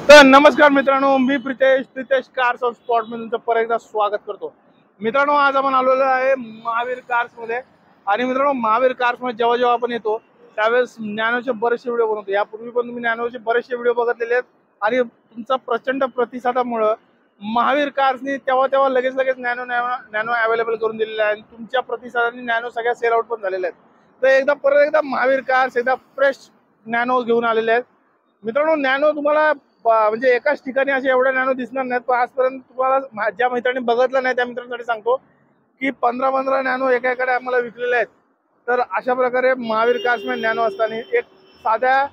तर नमस्कार मित्रांनो, मी प्रितेश कार्स ऑफ स्पॉट मध्ये तुमचं परत एकदा स्वागत करतो. मित्रांनो, आज आपण आलेलो आहे महावीर कार्स मध्ये. आणि मित्रांनो, महावीर कार्स मध्ये जेव्हा आपण येतो त्यावेळेस नॅनोचे बरेचसे व्हिडिओ बनवतो. यापूर्वी पण तुम्ही नॅनोचे बरेचसे व्हिडिओ बघितलेले आहेत आणि तुमचा प्रचंड प्रतिसादामुळे महावीर कार्सनी तेव्हा लगेच नॅनो अवेलेबल करून दिलेला आहे. तुमच्या प्रतिसादाने नॅनो सगळ्या सेल आउट पण झालेल्या आहेत. तर परत एकदा महावीर कार्स एकदा फ्रेश नॅनो घेऊन आलेले आहेत. मित्रांनो, नॅनो तुम्हाला म्हणजे एकाच ठिकाणी असे एवढे नॅनो दिसणार नाहीत, पण आजपर्यंत तुम्हाला ज्या मित्रांनी बघितलं नाही त्या मित्रांसाठी सांगतो की 15 नॅनो एकाकडे आम्हाला विकलेले आहेत. तर अशा प्रकारे महावीर कार्समध्ये नॅनो असताना एक साध्या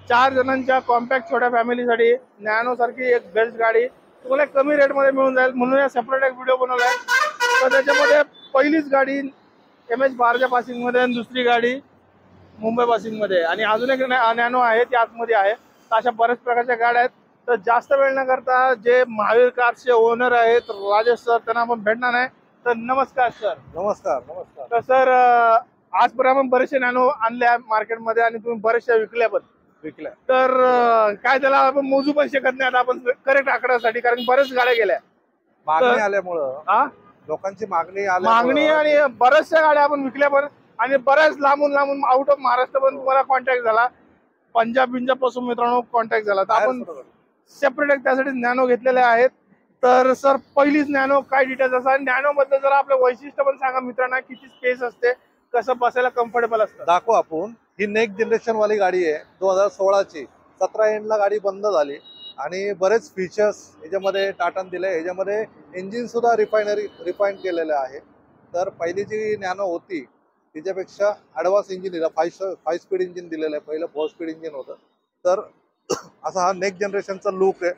4 जणांच्या कॉम्पॅक्ट छोट्या फॅमिलीसाठी नॅनो सारखी एक बेस्ट गाडी तुम्हाला कमी रेटमध्ये मिळून जाईल, म्हणून या सेपरेट एक व्हिडिओ बनवला आहे. तर त्याच्यामध्ये पहिलीच गाडी MS बारच्या पासिंगमध्ये आणि दुसरी गाडी मुंबई पासिंगमध्ये आणि अजून एक नॅनो आहे ती आतमध्ये आहे. तर अशा बऱ्याच प्रकारच्या गाड्या आहेत. तर जास्त वेळ न करता जे महावीर कार्सचे ओनर आहेत राजेश सर, त्यांना आपण भेटणार आहे. तर नमस्कार सर. नमस्कार. तर सर, आजपर्यंत आपण बरेचसे नॅनो आणले मार्केटमध्ये आणि तुम्ही बरेचशा विकल्या. तर काय त्याला आपण मोजू पण शकत नाही आता आपण करेक्ट आकड्यासाठी, कारण बरेच गाड्या गेल्या मागणी आल्यामुळं, लोकांची मागणी आणि बऱ्याचशा गाड्या आपण विकल्या पण. आणि बऱ्याच लांबून आउट ऑफ महाराष्ट्र पण तुम्हाला कॉन्टॅक्ट झाला, पंजाब पासून मित्रांनो कॉन्टॅक्ट झाला. तर आपण सेपरेट एक त्यासाठी नॅनो घेतलेले आहेत. तर सर, पहिलीच नॅनो काय डिटेल्स असतात, नॅनो बद्दल जरा आपलं वैशिष्ट्य पण सांगा मित्रांना. किती स्पेस असते, कसं बसायला कम्फर्टेबल असतं दाखवू आपण. ही नेक्स्ट जनरेशन वाली गाडी आहे 2016ची. 17 एंडला गाडी बंद झाली आणि बरेच फीचर्स याच्यामध्ये टाटान दिले. ह्याच्यामध्ये इंजिन सुद्धा रिफाईन केलेलं आहे. तर पहिली जी नॅनो होती त्याच्यापेक्षा ॲडव्हान्स इंजिन दिलं, 5 स्पीड इंजिन दिलेलं आहे. पहिलं 4 स्पीड इंजिन होतं. तर असा हा नेक्स्ट जनरेशनचा लुक आहे.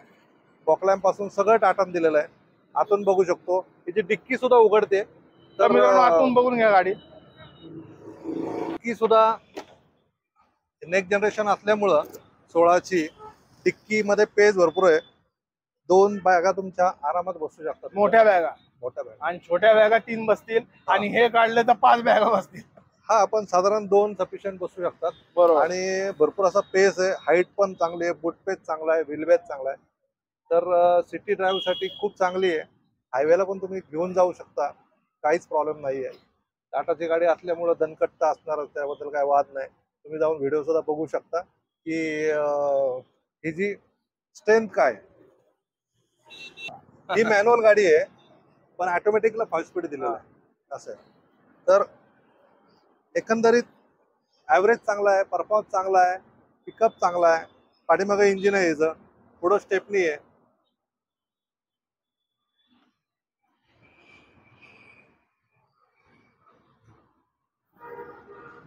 बॉकलॅम्प पासून सगळं टाटान दिलेलं आहे. आतून बघू शकतो, त्याची डिक्की सुद्धा उघडते. तर आतून बघून घ्या गाडी. डिक्की सुद्धा नेक्स्ट जनरेशन असल्यामुळं 16ची डिक्की मध्ये पेज भरपूर आहे. 2 बॅगा तुमच्या आरामात बसू शकतात. मोठ्या बॅगा आणि छोट्या बॅगा 3 बसतील आणि हे काढले तर 5 बॅगा बसतील. हा, आपण साधारण 2 सफिशियंट बसू शकतात. बरोबर. आणि भरपूर असा पेस आहे. हाईट पण चांगली आहे, बूट पेस चांगला आहे, व्हील बेस चांगला आहे. तर सिटी ड्राईव्ह साठी खूप चांगली आहे. हायवेला पण तुम्ही घेऊन जाऊ शकता, काहीच प्रॉब्लेम नाही आहे. टाटाची गाडी असल्यामुळं दणकट्टा असणारच, त्याबद्दल काय वाद नाही. तुम्ही जाऊन व्हिडिओ सुद्धा बघू शकता की ही जी स्ट्रेंथ काय. ही मॅन्युअल गाडी आहे पण ऑटोमॅटिकला 5 स्पीड दिलेलं आहे असं आहे. तर एकंदरीत ॲव्हरेज चांगला आहे, परफॉर्मन्स चांगला आहे, पिकअप चांगला आहे. पाठीमागे इंजिन आहे याचं, पुढं स्टेपनी आहे.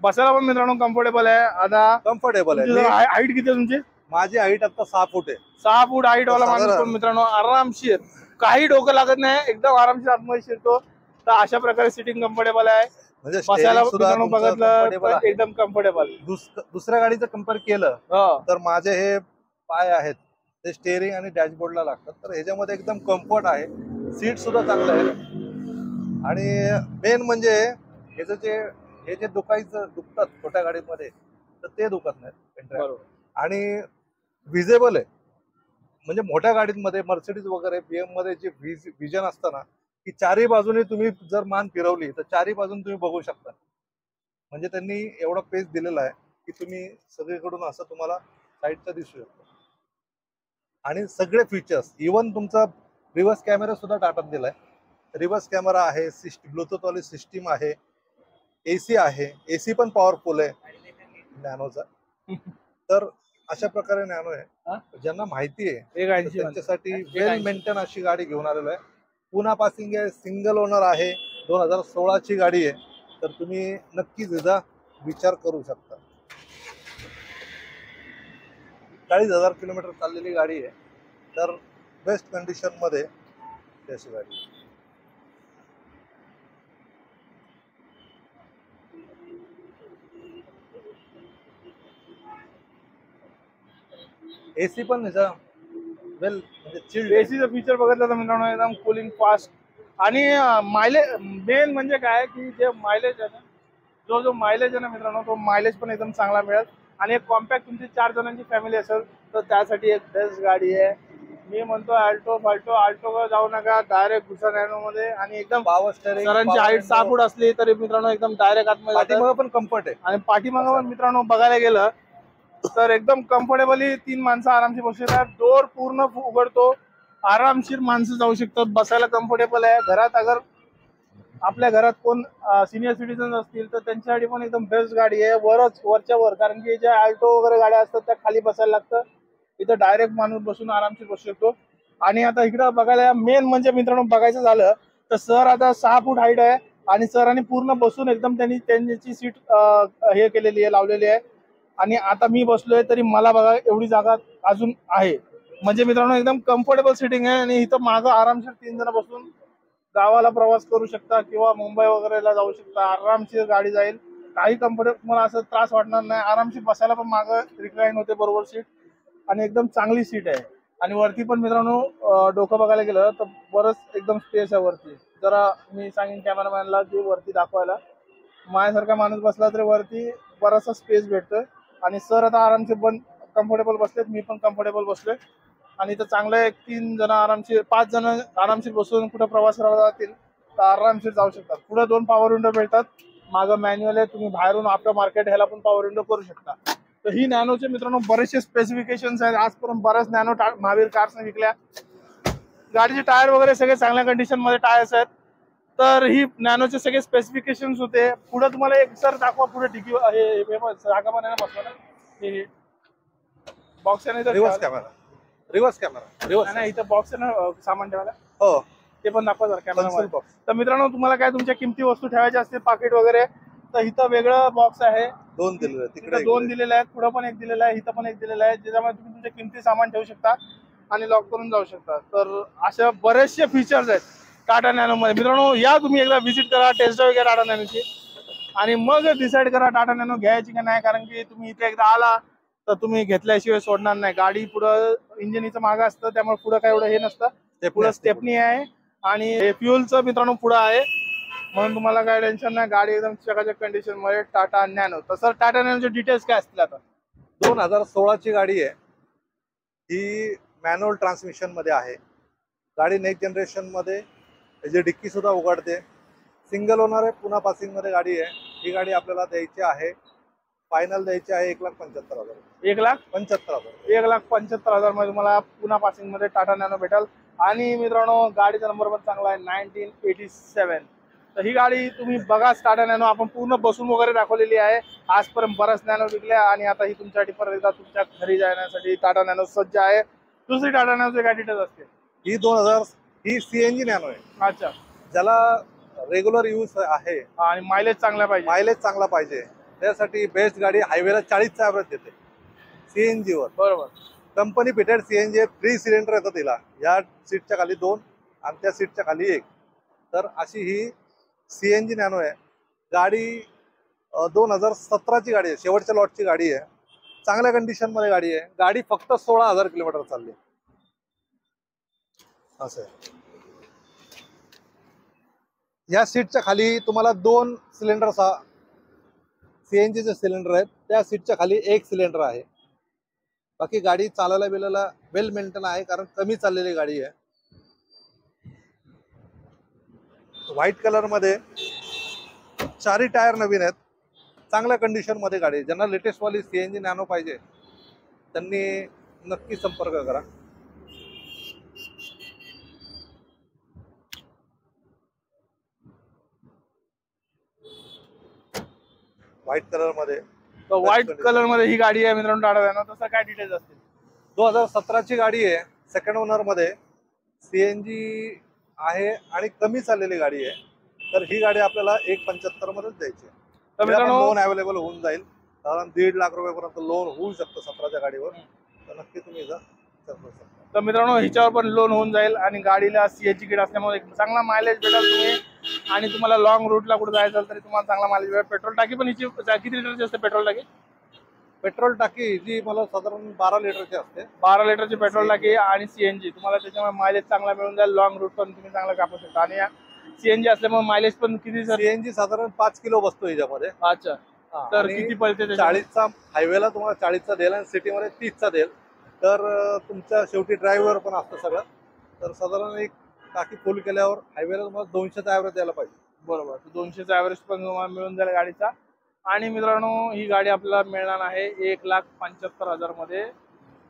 बसायला पण मित्रांनो कम्फर्टेबल आहे. आता कम्फर्टेबल आहे. हाईट किती आहे तुमची? माझी हाईट आता 6 फूट आहे. 6 फूट हाईट वाला माणूस पण मित्रांनो आरामशीर, काही डोकं लागत नाही, एकदम आरामशीर आतमध्ये शिरतो. तर अशा प्रकारे सिटिंग कम्फर्टेबल आहे. म्हणजे बसायला बघितलं एकदम कम्फर्टेबल. दुसऱ्या गाडीचं कम्पेअर केलं तर माझे हे पाय आहेत ते स्टेअरिंग आणि डॅशबोर्डला लागतात. तर ह्याच्यामध्ये एकदम कम्फर्ट आहे. सीट सुद्धा चांगलं आहे. आणि मेन म्हणजे हे जे दुखतात छोट्या गाडीमध्ये, तर ते दुखत नाहीत. आणि विजेबल आहे. म्हणजे मोठ्या गाडीमध्ये मर्सिडीज वगैरे BM मध्ये जे विजन असतं ना, की चारही बाजूने तुम्ही जर मान फिरवली तर चारही बाजून तुम्ही बघू शकता. म्हणजे त्यांनी एवढा पेस दिलेला आहे की तुम्ही सगळीकडून असं तुम्हाला साईडचा दिसू शकतो. आणि सगळे फीचर्स, इवन तुमचा रिव्हर्स कॅमेरा सुद्धा टाटात दिलाय. रिव्हर्स कॅमेरा आहे, ब्लूटूथ वाली सिस्टीम आहे, AC आहे. AC पण पॉवरफुल आहे नॅनोचा. तर अशा प्रकारे नॅनो आहे. ज्यांना माहिती आहे त्यांच्यासाठी वेल मेंटेन अशी गाडी घेऊन आलेलो आहे. पुणा पासिंग आहे, सिंगल ओनर आहे, 2016ची गाडी आहे. तर तुम्ही नक्कीच याचा विचार करू शकता. 40,000 किलोमीटर चाललेली गाडी आहे. तर बेस्ट कंडिशन मध्ये अशी गाडी. AC पण ह्याचा वेल म्हणजे चिल्ड. एसीचं फीचर बघितलं तर मित्रांनो एकदम कूलिंग फास्ट. आणि मायलेज मेन म्हणजे काय की जे मायलेज आहे ना, जो मायलेज आहे ना मित्रांनो, तो मायलेज पण एकदम चांगला मिळेल. आणि एक कॉम्पॅक्ट तुमची 4 जणांची फॅमिली असेल तर त्यासाठी एक बेस्ट गाडी आहे. मी म्हणतो अल्टो जाऊ नका, डायरेक्ट घुसा नॅनो मध्ये. आणि एकदम पॉवर स्टेअरिंग, सरांची हाईट 6 फूट असली तरी मित्रांनो एकदम डायरेक्ट आतमध्ये पाठीमागं पण कम्फर्ट आहे. आणि पाठीमागं पण मित्रांनो बघायला गेलं तर एकदम कम्फर्टेबली 3 माणसं आरामशीर बसू शकतात. डोर पूर्ण उघडतो, आरामशीर माणसं जाऊ शकतात, बसायला कम्फर्टेबल आहे. घरात अगर आपल्या घरात कोण सिनियर सिटीजन असतील तर त्यांच्यासाठी पण एकदम बेस्ट गाडी आहे. वरच्या वर, कारण की ज्या अल्टो वगैरे गाड्या असतात त्या खाली बसायला लागतं, इथं डायरेक्ट माणूस बसून आरामशीर बसू शकतो. आणि आता इकडं बघायला मेन म्हणजे मित्रांनो बघायचं झालं तर सर आता 6 फूट हाईट आहे आणि सरांनी पूर्ण बसून एकदम त्यांची सीट हे केलेली आहे, लावलेली आहे. आणि आता मी बसलोय तरी मला बघा एवढी जागा अजून आहे. म्हणजे मित्रांनो एकदम कम्फर्टेबल सिटिंग आहे. आणि इथं मागं आरामशीर 3 जण बसून गावाला प्रवास करू शकता किंवा मुंबई वगैरेला जाऊ शकता. आरामशीर गाडी जाईल, काही कम्फर्टेबल तुम्हाला असं त्रास वाटणार नाही. आरामशीर बसायला पण मागं रिक्लाइन होते बरोबर सीट आणि एकदम चांगली सीट आहे. आणि वरती पण मित्रांनो डोकं बघायला गेलं तर बरंच एकदम स्पेस आहे वरती. जरा मी सांगेन कॅमेरामॅनला की वरती दाखवायला, माझ्यासारखा माणूस बसला तरी वरती बराचसा स्पेस भेटतोय. आणि सर आता आरामशीर पण कम्फर्टेबल बसलेत, मी पण कम्फर्टेबल बसलोय. आणि इथं चांगलं एक 3 जण आरामशीर 5 जण आरामशीर बसून कुठं प्रवास करायला जातील तर आरामशीर जाऊ शकतात. पुढे 2 पॉवर विंडो मिळतात, मागं मॅन्युअल आहे. तुम्ही बाहेरून आफ्टर मार्केट ह्याला पण पॉवर विंडो करू शकता. तर ही नॅनोचे मित्रांनो बरेचसे स्पेसिफिकेशन्स आहेत. आजपर्यंत बऱ्याच नॅनो महावीर कार्सने विकल्या. गाडीचे टायर वगैरे सगळे चांगल्या कंडिशन मध्ये टायर्स आहेत. तर ही नॅनोचे सगळे स्पेसिफिकेशन्स होते. पुढे तुम्हाला एक सर दाखवा, पुढे डिकी जागा पण आहे ना बसवा, हे बॉक्स आहे ना, रिव्हर्स कॅमेरा नाही इथं बॉक्स आहे ना सामान ठेवायला, हो ते पण दाखवा जरा कॅमेरा बॉक्स. तर मित्रांनो तुम्हाला काय तुमच्या किमती वस्तू ठेवायच्या असतील पाकिट वगैरे तर इथं वेगळं बॉक्स आहे. 2 दिलेले, तिकडे 2 दिलेले आहेत, पुढे पण एक दिलेला आहे, इथं पण एक दिलेला आहे, ज्याच्यामध्ये तुम्ही तुमच्या किमती सामान ठेवू शकता आणि लॉक करून जाऊ शकता. तर अशा बरेचसे फीचर्स आहेत टाटा नॅनो मध्ये. मित्रांनो या तुम्ही एकदा व्हिजिट करा, टेस्ट ड्राइव्ह घ्या टाटा नॅनोची आणि मग डिसाईड करा टाटा नॅनो घ्यायची का नाही. कारण की तुम्ही इथे एकदा आला तर तुम्ही घेतल्याशिवाय सोडणार नाही. गाडी पुढं इंजिन हिचं मागं असतं, त्यामुळे पुढं काय एवढं हे नसतं. पुढं स्टेपनी आहे आणि फ्युलचं मित्रांनो पुढं आहे, म्हणून तुम्हाला काय टेन्शन नाही. गाडी एकदम चकाचक कंडिशन मध्ये टाटा नॅनो. तसं टाटा नॅनोचे डिटेल्स काय असतील आता? 2016 ची गाडी आहे ही, मॅन्युअल ट्रान्समिशन मध्ये आहे. गाडी नेक्स्ट जनरेशन मध्ये, त्याची डिक्की सुद्धा उघडते, सिंगल ओनर आहे, पुन्हा पासिंग मध्ये गाडी आहे. ही गाडी आपल्याला द्यायची आहे, फायनल द्यायची आहे 1,75,000. 1,75,000 1,75,000 मध्ये तुम्हाला पुन्हा पासिंग मध्ये टाटा नॅनो भेटेल. आणि मित्रांनो गाडीचा नंबर पण चांगला आहे 1987. तर ही गाडी तुम्ही बघा टाटा नॅनो. आपण पूर्ण बसून वगैरे दाखवलेली आहे. आजपर्यंत बऱ्याच नॅनो विकल्या आणि आता ही तुमच्यासाठी परत एकदा तुमच्या घरी जाण्यासाठी टाटा नॅनो सज्ज आहे. दुसरी टाटा नॅनोची काय डिटेल्स असते? ही 2000 ही सीएनजी नॅनो आहे. अच्छा, ज्याला रेग्युलर यूज आहे आणि मायलेज चांगला पाहिजे, त्यासाठी बेस्ट गाडी. हायवेला 40चा ॲव्हरेज देते सीएनजी वर. बरोबर, कंपनी फिटेड सीएनजी 3 सिलेंडर येतं तिला. या सीटच्या खाली 2 आणि त्या सीटच्या खाली 1. तर अशी ही सीएनजी नॅनो आहे. गाडी 2017 ची गाडी आहे, शेवटच्या लॉटची गाडी आहे. चांगल्या कंडिशन मध्ये गाडी आहे. गाडी फक्त 16,000 किलोमीटर चालली. असं आहे. या सीटच्या खाली तुम्हाला 2 सिलेंडर सीएनजीचे सिलेंडर आहेत. त्या सीटच्या खाली 1 सिलेंडर आहे. बाकी गाडी चालायला बिलायला वेल मेंटेन आहे, कारण कमी चाललेली गाडी आहे. व्हाईट कलर मध्ये 4ही टायर नवीन आहेत, चांगल्या कंडिशन मध्ये गाडी. ज्यांना लेटेस्ट वाली सीएनजी नॅनो पाहिजे त्यांनी नक्की संपर्क करा. व्हाईट कलर मध्ये ही गाडी आहे मित्रांनो टाटा नॅनो. तसं काय डिटेल्स असतील? 2017 ची गाडी आहे, सेकंड ओनर मध्ये, सीएनजी आहे आणि कमी चाललेली गाडी आहे. तर ही गाडी आपल्याला 1,75,000 मध्येच द्यायची आहे. तर मित्रांनो लोन अवेलेबल होऊन जाईल, कारण 1.5 लाख रुपयापर्यंत लोन होऊ शकतं 17च्या गाडीवर. तर नक्की तुम्ही जा करू शकता. तर मित्रांनो हिच्यावर पण लोन होऊन जाईल आणि गाडीला सीएनजी किट असल्यामुळे चांगला मायलेज भेटेल तुम्ही. आणि तुम्हाला लॉंग रूटला कुठे जायचं तरी तुम्हाला चांगला मायलेज भेटेल. पेट्रोल टाकी पण हिची किती लिटरची असते पेट्रोल टाकी? पेट्रोल टाकी जी मला साधारण 12 लिटरची असते. 12 लिटरची पेट्रोल टाकी आणि सीएनजी तुम्हाला त्याच्यामुळे मायलेज चांगला मिळून जाईल. लॉंग रूट पण तुम्ही चांगला कापू शकता. आणि सीएनजी असल्यामुळे मायलेज पण किती? सीएनजी साधारण 5 किलो बसतो याच्यामध्ये. अच्छा, तर किती पडते त्याच्यामध्ये? 40चा हायवेला तुम्हाला 40चा देईल आणि सिटीमध्ये 30चा देईल. तर तुमच्या शेवटी ड्राईव्हर पण असतं सगळं. तर साधारण एक टाकी फुल केल्यावर हायवेला तुम्हाला 200चा ॲव्हरेज द्यायला पाहिजे. बरोबर, 200चा ॲव्हरेज पण तुम्हाला मिळून जाईल गाडीचा. आणि मित्रांनो, ही गाडी आपल्याला मिळणार आहे 1,75,000 मध्ये,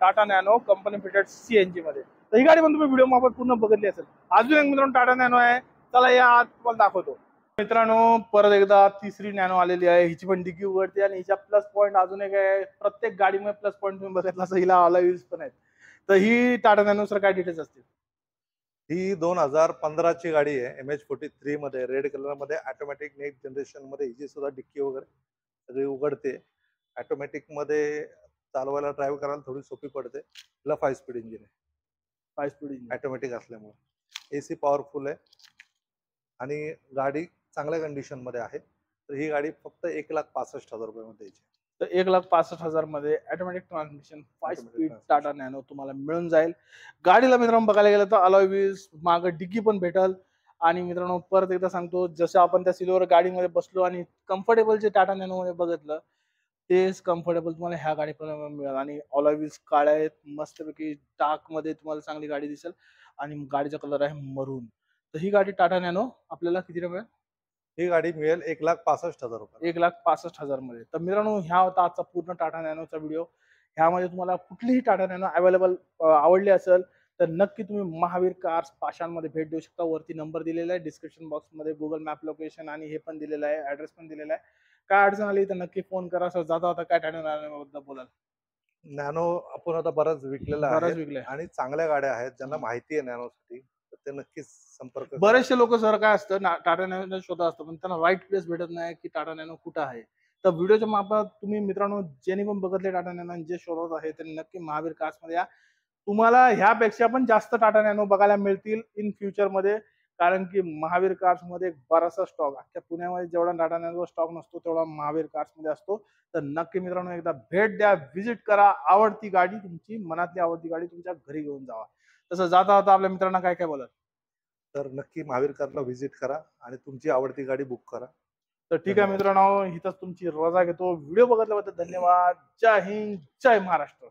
Tata nano company fitted CNG मध्ये. तर ही गाडी पण तुम्ही व्हिडिओ मार्फत पूर्ण बघितली असेल. अजून एक मित्रांनो टाटा नॅनो आहे, चला या आज तुम्हाला दाखवतो. मित्रांनो, परत एकदा तिसरी नॅनो आलेली आहे. हिची पण डिग्गी उघडते आणि हिच्या प्लस पॉईंट अजून एक आहे. प्रत्येक गाडीमध्ये प्लस पॉईंट तुम्ही बघितला असं हिला अलॉय पण आहेत. तर ही टाटा नॅनो सर काय डिटेल्स असतील? ही 2015ची गाडी आहे. MH43 मध्ये रेड कलर मध्ये ऑटोमॅटिक नेक्स्ट जनरेशन मध्ये. हिची सुद्धा डिक्की वगैरे सगळी उघडते. ऑटोमॅटिक मध्ये चालवायला ड्राईव्ह करायला थोडी सोपी पडते. तिला 5 स्पीड इंजिन आहे. 5 स्पीड इंजिन ऑटोमॅटिक असल्यामुळे AC पॉवरफुल आहे आणि गाडी चांगल्या कंडिशन मध्ये आहे. तर ही गाडी फक्त 1,65,000 रुपयामध्ये द्यायची. तर 1,65,000 मध्ये automatic transmission 5 speed Tata nano तुम्हाला मिळून जाईल. गाडीला मित्रांनो बघायला गेलं तर अलॉय व्हील्स, मागं डिग्गी पण भेटल. आणि मित्रांनो परत एकदा सांगतो, जसं आपण त्या सिल्वर गाडीमध्ये बसलो आणि कम्फर्टेबल जे टाटा नॅनो मध्ये बघितलं, तेच कम्फर्टेबल तुम्हाला ह्या गाडीमध्ये मिळेल. आणि अलॉय व्हील्स काळ्या आहेत, मस्तपैकी डार्क मध्ये तुम्हाला चांगली गाडी दिसेल. आणि गाडीचा कलर आहे मरून. तर ही गाडी टाटा नॅनो आपल्याला किती मिळेल? ही गाडी मिळेल 1,65,000 रुपये. 1,65,000 मध्ये. तर मित्रांनो, ह्या होता आजचा पूर्ण टाटा नॅनोचा व्हिडिओ. ह्यामध्ये तुम्हाला कुठलीही टाटा नॅनो अवेलेबल आवडली असेल तर नक्की तुम्ही महावीर कार्स पाषाणमध्ये भेट देऊ शकता. वरती नंबर दिलेला आहे, डिस्क्रिप्शन बॉक्समध्ये गुगल मॅप लोकेशन आणि हे पण दिलेलं आहे, ऍड्रेस पण दिलेला आहे. काय अडचण आली तर नक्की फोन करा. सर जाता होता काय टाटा नॅनोबद्दल बोलाल? नॅनो आपण आता बरंच विकलेला बरंच आहे विकलंय. आणि चांगल्या गाड्या आहेत. ज्यांना माहिती आहे नॅनोसाठी तर ते नक्कीच संपर्क करा. बरेचसे लोक सर काय असतं टाटा नॅनो शोधत असतं, पण त्यांना राईट प्लेस भेटत नाही की टाटा नॅनो कुठं आहे. तर व्हिडिओच्या मार्फत तुम्ही मित्रांनो ज्यांनी पण बघितले टाटा नॅनो जे शोधत आहे त्यांनी नक्की महावीर कार्स मध्ये या. तुम्हाला ह्यापेक्षा पण जास्त टाटा नॅनो बघायला मिळतील इन फ्युचर मध्ये. कारण की महावीर कार्स मध्ये एक बराचसा स्टॉक अख्ख्या पुण्यामध्ये जेवढा टाटा नॅनो स्टॉक नसतो तेवढा महावीर कार्स मध्ये असतो. तर नक्की मित्रांनो एकदा भेट द्या, व्हिजिट करा. आवडती गाडी तुमची, मनातली आवडती गाडी तुमच्या घरी घेऊन जावा. तसं जाता जाता आपल्या मित्रांना काय काय बोला? तर नक्की महावीर कारला व्हिजिट करा आणि तुमची आवडती गाडी बुक करा. तर ठीक आहे मित्रांनो, इथंच तुमची रजा घेतो. व्हिडिओ बघितल्याबद्दल धन्यवाद. जय हिंद, जय महाराष्ट्र.